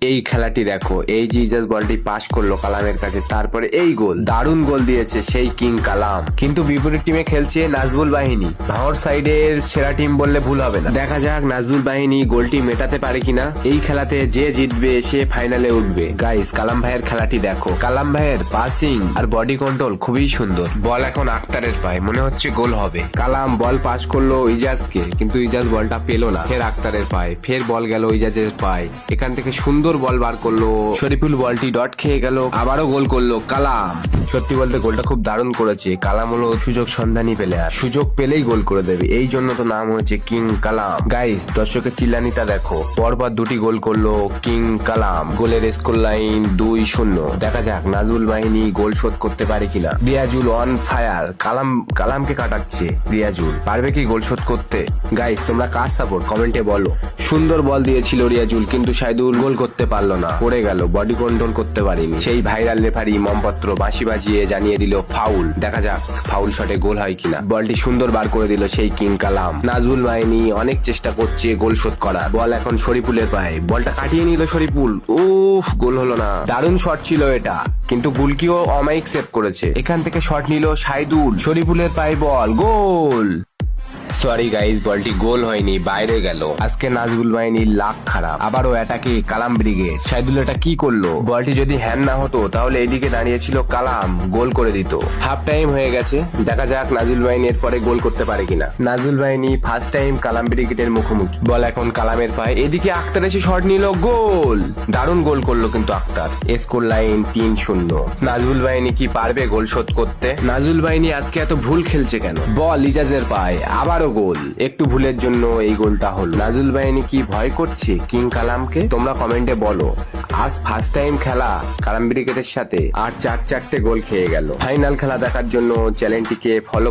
এই খেলাটি দেখো, এই যে ইজাজ বলটি পাস করলো কালামের কাছে, তারপরে এই গোল, দারুণ গোল দিয়েছে সেই কিং কালাম। কিন্তু বিপরীত টিমে খেলছে নাজবুল বাহিনী, ভাঙর সাইডের সেরা টিম বললে ভুল হবে না। দেখা যাক নাজবুল বাহিনী গোলটি মেটাতে পারে কিনা। এই খেলাতে যে জিতবে সে ফাইনালে উঠবে। গাইস, কালাম ভাইয়ের খেলাটি দেখো, কালাম ভাইয়ের পাসিং আর বডি কন্ট্রোল খুবই সুন্দর। বল এখন আক্তারের পায়, মনে হচ্ছে গোল হবে। কালাম বল পাস করলো ইজাজকে, কিন্তু ইজাজ বলটা পেলো না। ফের আক্তারের পায়, ফের বল গেল ইজাজের পায়। এখান থেকে সুন্দর বল বার করলো শরীফুল, বলটি ডট খেয়ে গেল, আবারও গোল করলো কালাম। সত্যি বলতে গোলটা খুব দারুণ করেছে কালাম। হলো সুযোগ সন্ধানী প্লেয়ার, সুযোগ পেলেই গোল করে দেবে, এই জন্য তো নাম হয়েছে কিং কালাম। গাইস, দর্শকের চিল্লানিটা দেখো, পরপর দুটি গোল করলো কিং কালাম। গোলের স্কোর লাইন 2-0। দেখা যাক নাজুল বাহিনী গোল শোধ করতে পারে কিনা। রিয়াজুল অন ফায়ার, কালামকে কাটাচ্ছে। রিয়াজুল পারবে কি গোল শোধ করতে? গাইস, তোমরা কার সাপোর্ট কমেন্টে বলো। সুন্দর বল দিয়েছিল রিয়াজুল, কিন্তু সাইদুল গোল করতে পারলো না, পড়ে গেল, বডি কন্ট্রোল করতে পারিনি। সেই ভাইরাল রেফারি মমপত্র বাঁশি বাজিয়ে জানিয়ে দিল ফাউল। দেখা যাক ফাউল শটে গোল হয় কিনা। বলটি সুন্দর বার করে দিল সেই কিং কালাম। নাজবুল বাহিনী অনেক চেষ্টা করছে গোল শোধ করার। বল এখন শরীফুলের পায়ে, বলটা কাটিয়ে নিল শরীফুল। উফ, গোল হলো না। দারুণ শট ছিল এটা, কিন্তু গোলকিও অমায়িক সেভ করেছে। এখান থেকে শট নিল সাইদুল, শরীফুলের পায়ে বল, গোল। সরি গাইস, বলটি গোল হয়নি, বাইরে গেল। আজকে নাজবুল বাহিনীর লাক খারাপ। আবারও অ্যাটাকে কালাম ব্রিগেড। সাইদুল এটা কি করলো? বলটি যদি হ্যান্ড না হতো তাহলে এদিকে দাঁড়িয়েছিল কালাম, গোল করে দিত। হাফ টাইম হয়ে গেছে, দেখা যাক নাজুল বাহিনী এরপরে গোল করতে পারে কিনা। নাজুল বাহিনী ফার্স্ট টাইম কালাম ব্রিগেডের মুখোমুখি। বল এখন কালামের পায়ে, এদিকে আক্তার এসে শট নিল, গোল। দারুণ গোল করলো কিন্তু আক্তার। Score line 3-0। নাজুল বাহিনী কি পারবে গোল শোধ করতে? নাজুল বাহিনী আজকে এত ভুল খেলছে কেন? বল ইজাজের পায়ে, আবারও গোল। একটু ভুলের জন্য এই গোলটা হলো। নাজুল বাহিনী কি ভয় করছে কিং কালামকে? তোমরা কমেন্টে বলো। আজ ফার্স্ট টাইম খেলা কালাম ব্রিগেডের সাথে, আর 4-4টে গোল খেয়ে গেল। ফাইনাল খেলা দেখার জন্য চ্যানেলটিকে ফলো